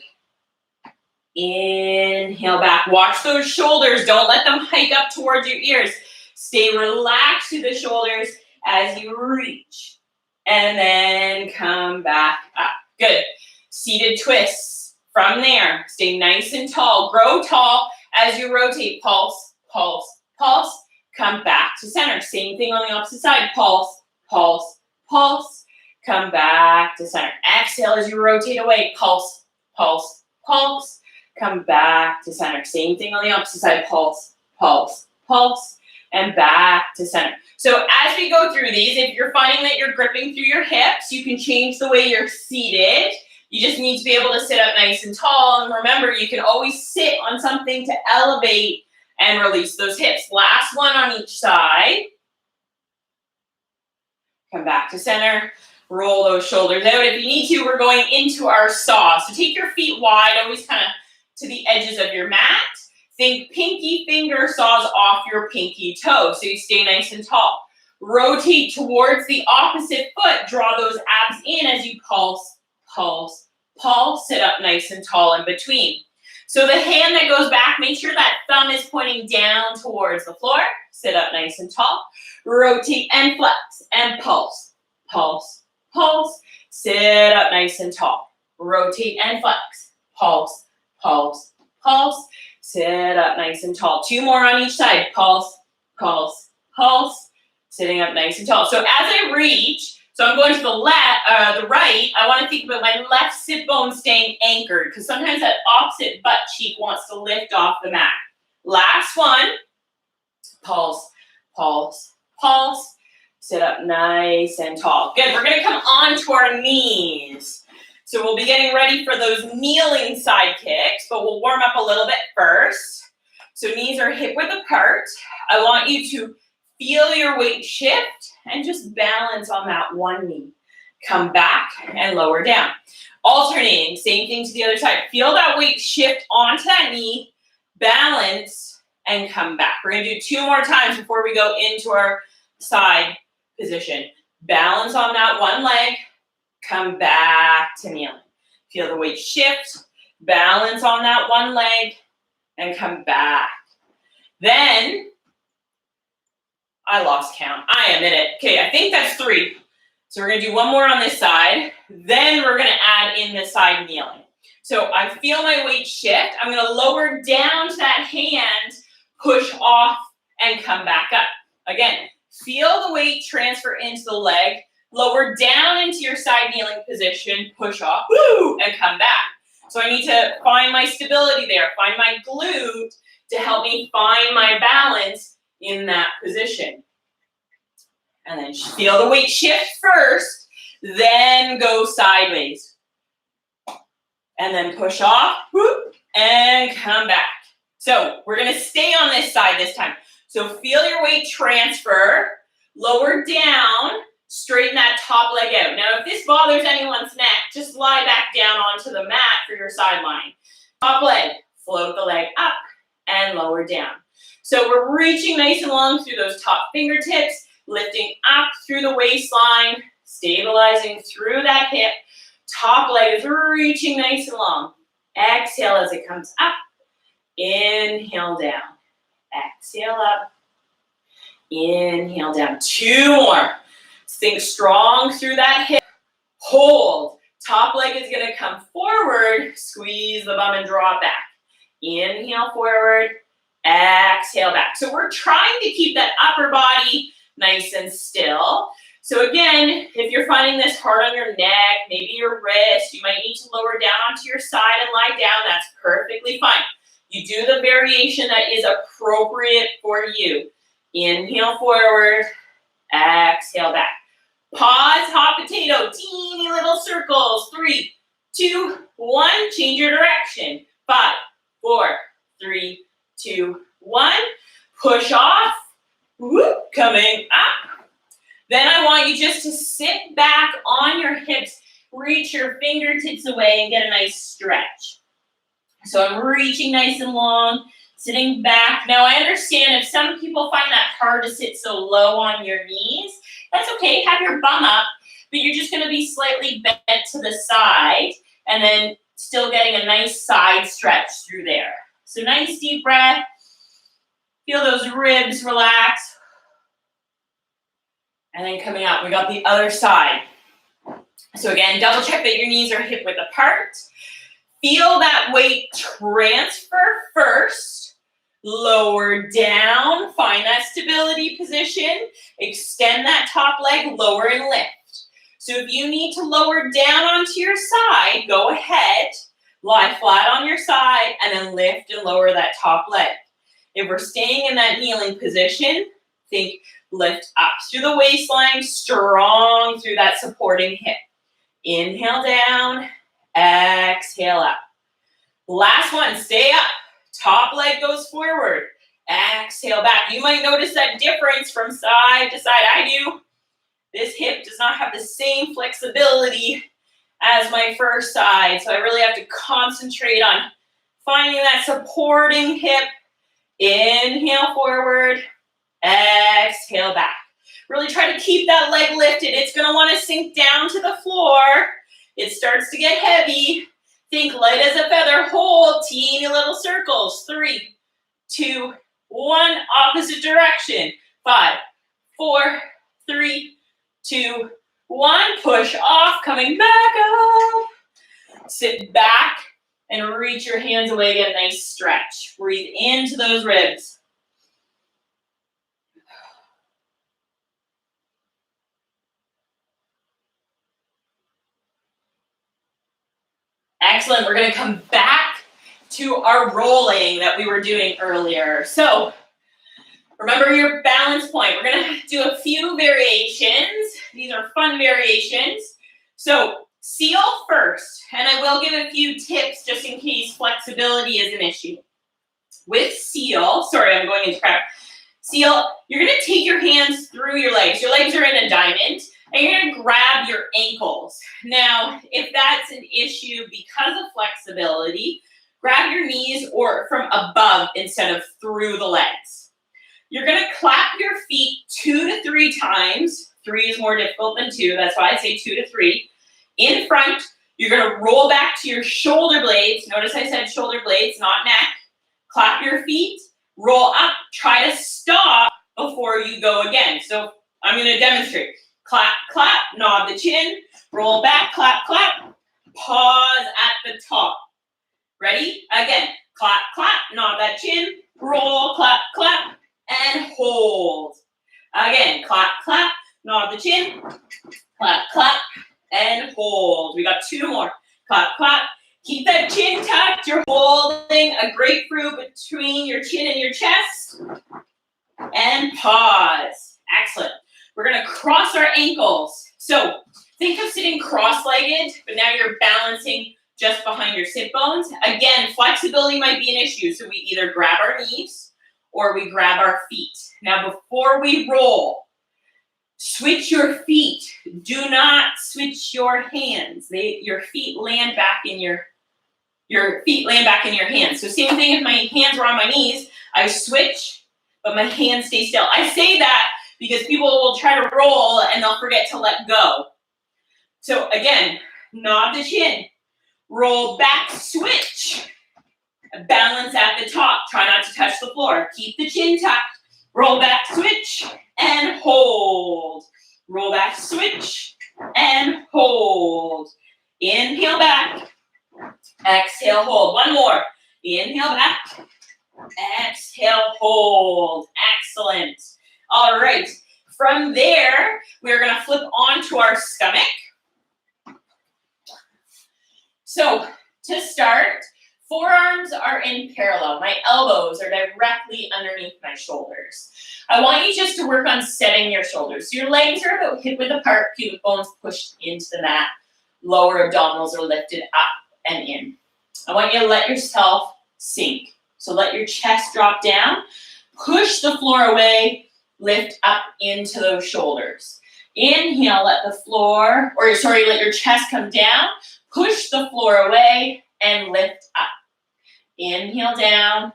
Inhale back. Watch those shoulders. Don't let them hike up towards your ears. Stay relaxed through the shoulders as you reach. And then come back up. Good. Seated twists. From there, stay nice and tall. Grow tall as you rotate. Pulse, pulse, pulse. Come back to center. Same thing on the opposite side. Pulse, pulse, pulse. Come back to center. Exhale as you rotate away. Pulse, pulse, pulse. Come back to center. Same thing on the opposite side. Pulse, pulse, pulse. And back to center. So as we go through these, if you're finding that you're gripping through your hips, you can change the way you're seated. You just need to be able to sit up nice and tall. And remember, you can always sit on something to elevate and release those hips. Last one on each side. Come back to center. Roll those shoulders out. If you need to, we're going into our saw. So take your feet wide, always kind of to the edges of your mat. Think pinky finger saws off your pinky toe, so you stay nice and tall. Rotate towards the opposite foot. Draw those abs in as you pulse, pulse, pulse. Sit up nice and tall in between. So the hand that goes back, make sure that thumb is pointing down towards the floor. Sit up nice and tall. Rotate and flex and pulse, pulse, pulse. Sit up nice and tall. Rotate and flex. Pulse, pulse, pulse. Sit up nice and tall. 2 more on each side. Pulse, pulse, pulse. Sitting up nice and tall. So as I reach, so I'm going to the right, I want to think about my left sit bone staying anchored because sometimes that opposite butt cheek wants to lift off the mat. Last one. Pulse, pulse, pulse. Sit up nice and tall. Good. We're going to come onto our knees. So we'll be getting ready for those kneeling side kicks, but we'll warm up a little bit first. So knees are hip width apart. I want you to feel your weight shift and just balance on that one knee. Come back and lower down. Alternating, same thing to the other side. Feel that weight shift onto that knee, balance, and come back. We're going to do 2 more times before we go into our side position. Balance on that one leg. Come back to kneeling. Feel the weight shift, balance on that one leg, and come back. Then, I lost count. I admit it. Okay, I think that's 3. So we're going to do 1 more on this side. Then we're going to add in the side kneeling. So I feel my weight shift. I'm going to lower down to that hand, push off, and come back up. Again, feel the weight transfer into the leg. Lower down into your side kneeling position, push off, woo, and come back. So I need to find my stability there, find my glute to help me find my balance in that position. And then feel the weight shift first, then go sideways. And then push off, whoop, and come back. So we're gonna stay on this side this time. So feel your weight transfer, lower down, straighten that top leg out. Now, if this bothers anyone's neck, just lie back down onto the mat for your sideline. Top leg, float the leg up and lower down. So we're reaching nice and long through those top fingertips, lifting up through the waistline, stabilizing through that hip. Top leg is reaching nice and long. Exhale as it comes up. Inhale down. Exhale up. Inhale down. 2 more. Think strong through that hip. Hold. Top leg is going to come forward. Squeeze the bum and draw it back. Inhale forward. Exhale back. So we're trying to keep that upper body nice and still. So again, if you're finding this hard on your neck, maybe your wrist, you might need to lower down onto your side and lie down. That's perfectly fine. You do the variation that is appropriate for you. Inhale forward. Exhale back. Pause, hot potato, teeny little circles. 3, 2, 1. Change your direction. 5, 4, 3, 2, 1. Push off. Whoop, coming up. Then I want you just to sit back on your hips, reach your fingertips away and get a nice stretch. So I'm reaching nice and long, sitting back. Now I understand if some people find that hard to sit so low on your knees, that's okay, have your bum up, but you're just gonna be slightly bent to the side and then Still getting a nice side stretch through there. So nice deep breath. Feel those ribs relax. And then coming up, we got the other side. So again, double check that your knees are hip width apart. Feel that weight transfer first. Lower down, find that stability position. Extend that top leg, lower and lift. So if you need to lower down onto your side, go ahead, lie flat on your side, and then lift and lower that top leg. If we're staying in that kneeling position, think lift up through the waistline, strong through that supporting hip. Inhale down, exhale up. Last one, stay up. Top leg goes forward. Exhale back. You might notice that difference from side to side. I do. This hip does not have the same flexibility as my first side, so I really have to concentrate on finding that supporting hip. Inhale forward, exhale back. Really try to keep that leg lifted. It's going to want to sink down to the floor. It starts to get heavy. Think light as a feather. Hold teeny little circles. 3, 2, 1. Opposite direction. 5, 4, 3, 2, 1. Push off. Coming back up. Sit back and reach your hands away. Get a nice stretch. Breathe into those ribs. Excellent. We're going to come back to our rolling that we were doing earlier. So remember your balance point. We're going to do a few variations. These are fun variations. So seal first, and I will give a few tips just in case flexibility is an issue. With seal, sorry, I'm going into crap. Seal, you're going to take your hands through your legs. Your legs are in a diamond. And you're going to grab your ankles. Now, if that's an issue because of flexibility, grab your knees or from above instead of through the legs. You're going to clap your feet 2 to 3 times. 3 is more difficult than 2. That's why I say 2 to 3. In front, you're going to roll back to your shoulder blades. Notice I said shoulder blades, not neck. Clap your feet, roll up. Try to stop before you go again. So I'm going to demonstrate. Clap, clap, nod the chin, roll back, clap, clap, pause at the top. Ready? Again, clap, clap, nod that chin, roll, clap, clap, and hold. Again, clap, clap, nod the chin, clap, clap, and hold. We got 2 more. Clap, clap. Keep that chin tucked. You're holding a grapefruit between your chin and your chest. And pause. Excellent. We're going to cross our ankles. So think of sitting cross-legged, but now you're balancing just behind your sit bones. Again, flexibility might be an issue, so we either grab our knees or we grab our feet. Now, before we roll, switch your feet. Do not switch your hands. Your feet land back in your hands. So same thing if my hands were on my knees, I switch, but my hands stay still. I say that because people will try to roll and they'll forget to let go. So again, nod the chin, roll back, switch, balance at the top. Try not to touch the floor. Keep the chin tucked, roll back, switch, and hold. Roll back, switch, and hold. Inhale back, exhale, hold. One more. Inhale back, exhale, hold. Excellent. All right, from there, we're gonna flip onto our stomach. So to start, forearms are in parallel. My elbows are directly underneath my shoulders. I want you just to work on setting your shoulders. So your legs are about hip width apart, pubic bones pushed into the mat, lower abdominals are lifted up and in. I want you to let yourself sink. So let your chest drop down, push the floor away, lift up into those shoulders. Inhale, let your chest come down, push the floor away, and lift up. Inhale down,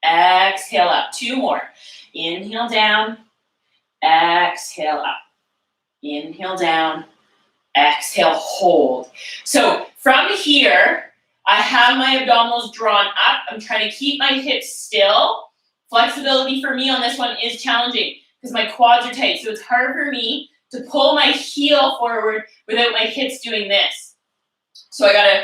exhale up. 2 more. Inhale down, exhale up. Inhale down, exhale, hold. So from here, I have my abdominals drawn up. I'm trying to keep my hips still. Flexibility for me on this one is challenging because my quads are tight. So it's hard for me to pull my heel forward without my hips doing this. So I gotta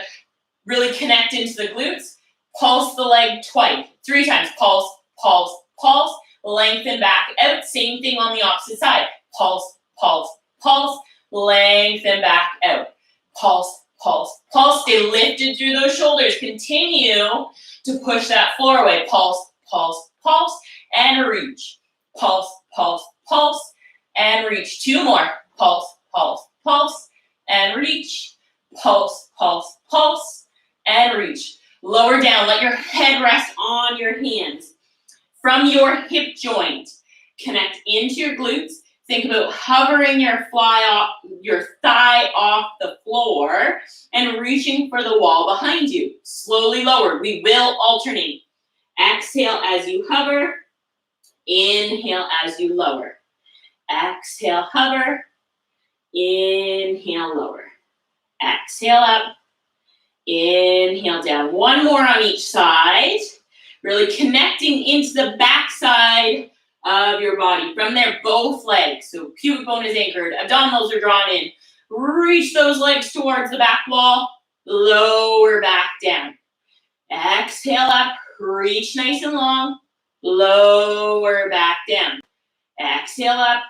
really connect into the glutes. Pulse the leg twice, 3 times. Pulse, pulse, pulse. Lengthen back out. Same thing on the opposite side. Pulse, pulse, pulse. Lengthen back out. Pulse, pulse, pulse. Stay lifted through those shoulders. Continue to push that floor away. Pulse, pulse, pulse, and reach. Pulse, pulse, pulse, and reach. 2 more. Pulse, pulse, pulse, and reach. Pulse, pulse, pulse, and reach. Lower down. Let your head rest on your hands. From your hip joint, connect into your glutes. Think about hovering your thigh off the floor and reaching for the wall behind you. Slowly lower. We will alternate. Exhale as you hover. Inhale as you lower. Exhale, hover. Inhale, lower. Exhale up. Inhale down. 1 more on each side. Really connecting into the back side of your body. From there, both legs. So pubic bone is anchored. Abdominals are drawn in. Reach those legs towards the back wall. Lower back down. Exhale up. Reach nice and long. Lower back down. Exhale up.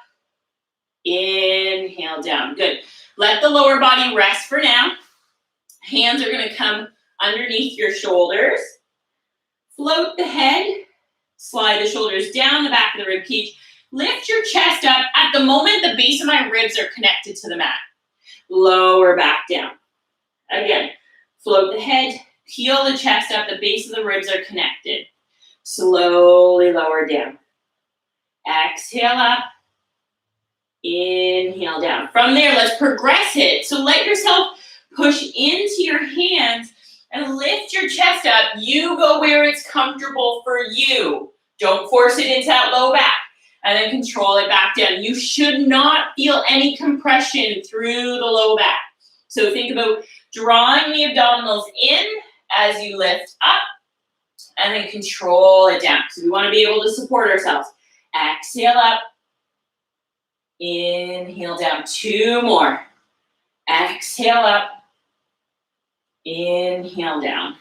Inhale down. Good. Let the lower body rest for now. Hands are going to come underneath your shoulders. Float the head. Slide the shoulders down the back of the rib cage. Lift your chest up. At the moment, the base of my ribs are connected to the mat. Lower back down. Again, float the head. Peel the chest up. The base of the ribs are connected. Slowly lower down. Exhale up. Inhale down. From there, let's progress it. So let yourself push into your hands and lift your chest up. You go where it's comfortable for you. Don't force it into that low back. And then control it back down. You should not feel any compression through the low back. So think about drawing the abdominals in as you lift up. And then control it down. So we want to be able to support ourselves. Exhale up. Inhale down. 2 more. Exhale up. Inhale down.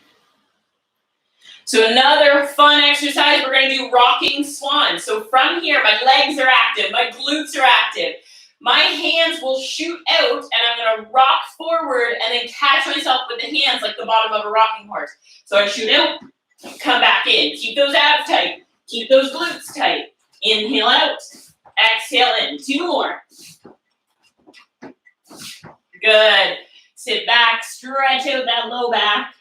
So another fun exercise, we're going to do rocking swan. So from here, my legs are active, my glutes are active. My hands will shoot out and I'm going to rock forward and then catch myself with the hands like the bottom of a rocking horse. So I shoot out, come back in. Keep those abs tight. Keep those glutes tight. Inhale out. Exhale in. 2 more. Good. Sit back, stretch out that low back.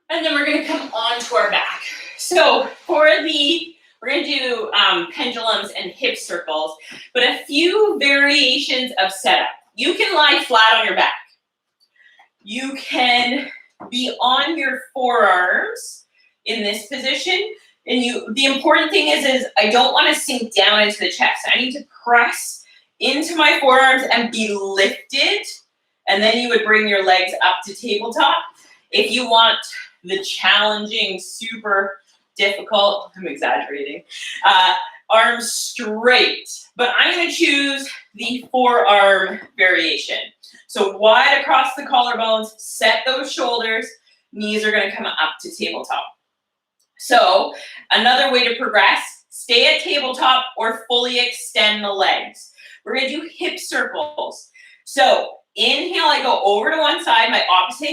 And then we're going to come onto our back. So we're going to do pendulums and hip circles, but a few variations of setup. You can lie flat on your back. You can be on your forearms in this position. And the important thing is I don't want to sink down into the chest. I need to press into my forearms and be lifted. And then you would bring your legs up to tabletop. If you want the challenging, super difficult, I'm exaggerating, arms straight. But I'm going to choose the forearm variation. So wide across the collarbones, set those shoulders, knees are going to come up to tabletop. So another way to progress, stay at tabletop or fully extend the legs. We're going to do hip circles. So inhale, I go over to one side, my opposite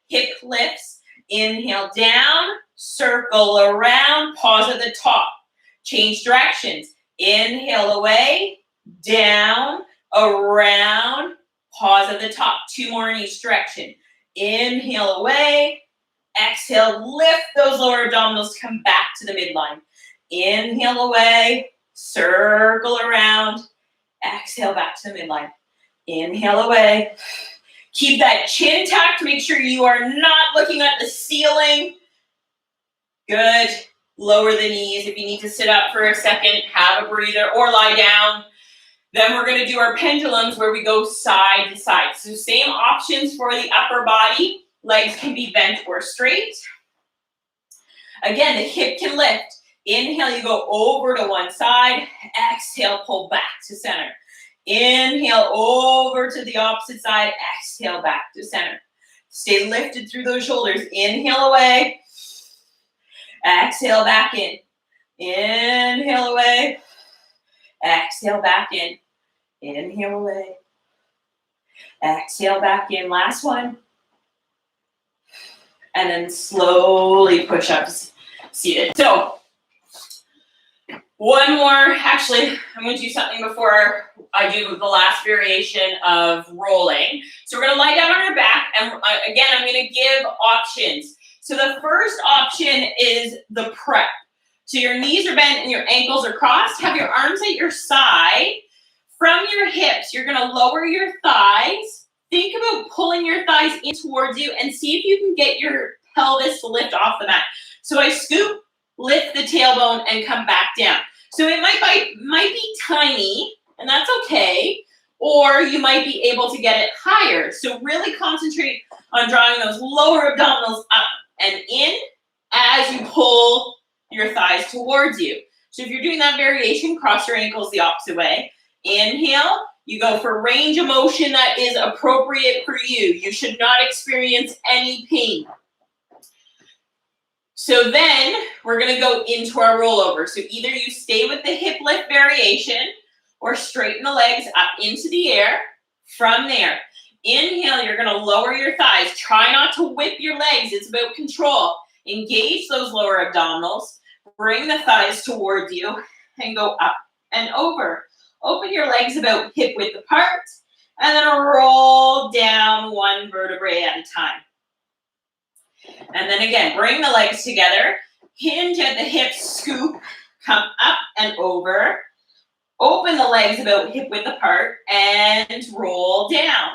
hip lifts. Inhale down, circle around, pause at the top. Change directions. Inhale away, down, around, pause at the top. 2 more in each direction. Inhale away, exhale, lift those lower abdominals, come back to the midline. Inhale away, circle around, exhale back to the midline. Inhale away. Keep that chin tucked. Make sure you are not looking at the ceiling. Good. Lower the knees. If you need to sit up for a second, have a breather or lie down. Then we're going to do our pendulums where we go side to side. So same options for the upper body. Legs can be bent or straight. Again, the hip can lift. Inhale, you go over to one side. Exhale, pull back to center. Inhale, over to the opposite side. Exhale, back to center. Stay lifted through those shoulders. Inhale away. Exhale back in. Inhale away. Exhale back in. Inhale away. Exhale back in. Last one. And then slowly push up seated. So one more. Actually, I'm going to do something before I do the last variation of rolling. So we're going to lie down on our back. And again, I'm going to give options. So the first option is the prep. So your knees are bent and your ankles are crossed. Have your arms at your side. From your hips, you're going to lower your thighs. Think about pulling your thighs in towards you and see if you can get your pelvis to lift off the mat. So I scoop, lift the tailbone, and come back down. So it might be tiny, and that's okay, or you might be able to get it higher. So really concentrate on drawing those lower abdominals up and in as you pull your thighs towards you. So if you're doing that variation, cross your ankles the opposite way. Inhale, you go for range of motion that is appropriate for you. You should not experience any pain. So then we're going to go into our rollover. So either you stay with the hip lift variation or straighten the legs up into the air. From there, inhale, you're going to lower your thighs. Try not to whip your legs. It's about control. Engage those lower abdominals. Bring the thighs towards you and go up and over. Open your legs about hip width apart and then roll down one vertebrae at a time. And then again, bring the legs together, hinge at the hips, scoop, come up and over. Open the legs about hip width apart and roll down.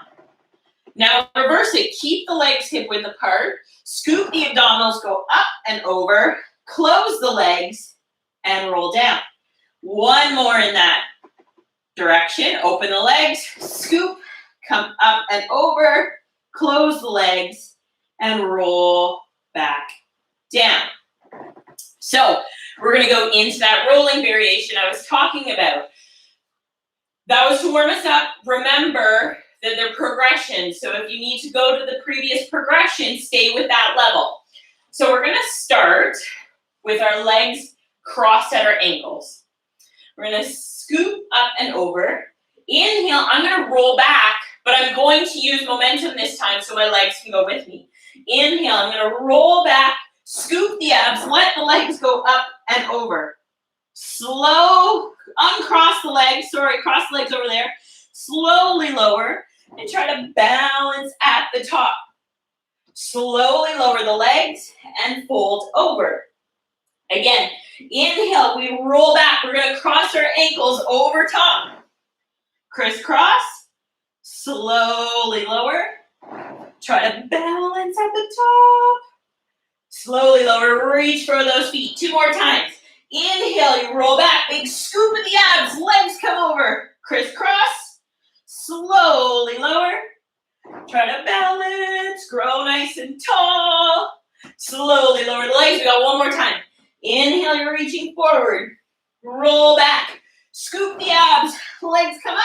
Now reverse it. Keep the legs hip width apart. Scoop the abdominals, go up and over. Close the legs and roll down. One more in that direction. Open the legs, scoop, come up and over. Close the legs and roll back down. So we're going to go into that rolling variation I was talking about. That was to warm us up. Remember that they're progressions. So if you need to go to the previous progression, stay with that level. So we're going to start with our legs crossed at our ankles. We're going to scoop up and over. Inhale, I'm going to roll back, but I'm going to use momentum this time so my legs can go with me. Inhale, I'm going to roll back, scoop the abs, let the legs go up and over. Slow, uncross the legs, cross the legs over there. Slowly lower and try to balance at the top. Slowly lower the legs and fold over. Again, inhale, we roll back. We're going to cross our ankles over top. Crisscross, slowly lower. Try to balance at the top. Slowly lower, reach for those feet. 2 more times. Inhale, you roll back. Big scoop of the abs, legs come over. Crisscross, slowly lower. Try to balance, grow nice and tall. Slowly lower the legs. We got one more time. Inhale, you're reaching forward. Roll back. Scoop the abs. Legs come up.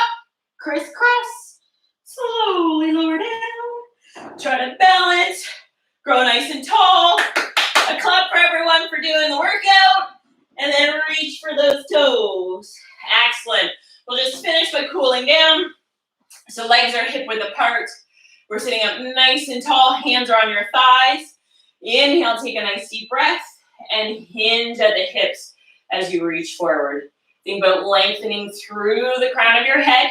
Crisscross. Slowly lower down. Try to balance. Grow nice and tall. A clap for everyone for doing the workout. And then reach for those toes. Excellent. We'll just finish by cooling down. So legs are hip width apart. We're sitting up nice and tall. Hands are on your thighs. Inhale, take a nice deep breath. And hinge at the hips as you reach forward. Think about lengthening through the crown of your head.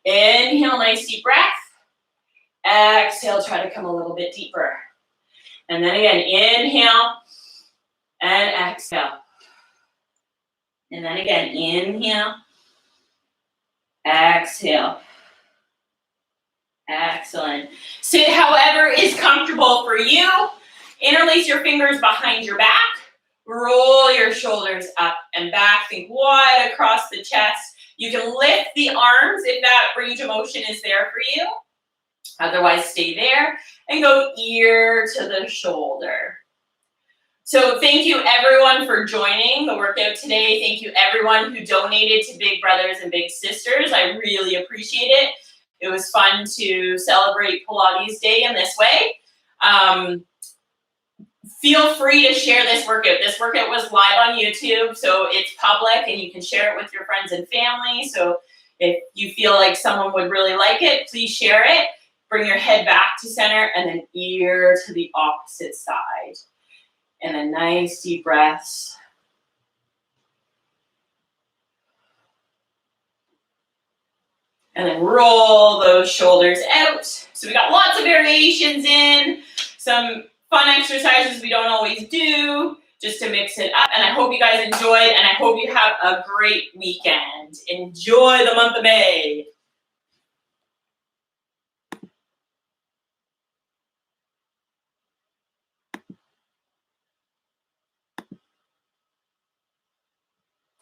Inhale, nice deep breath. Exhale, try to come a little bit deeper. And then again, inhale and exhale. And then again, inhale, exhale. Excellent. Sit however is comfortable for you. Interlace your fingers behind your back. Roll your shoulders up and back. Think wide across the chest. You can lift the arms if that range of motion is there for you. Otherwise, stay there and go ear to the shoulder. So thank you everyone for joining the workout today. Thank you everyone who donated to Big Brothers and Big Sisters. I really appreciate it. It was fun to celebrate Pilates Day in this way. Feel free to share this workout. This workout was live on YouTube, so it's public and you can share it with your friends and family. So if you feel like someone would really like it, please share it. Bring your head back to center and then ear to the opposite side. And then nice deep breaths. And then roll those shoulders out. So we got lots of variations in, some fun exercises we don't always do, just to mix it up. And I hope you guys enjoyed, and I hope you have a great weekend. Enjoy the month of May.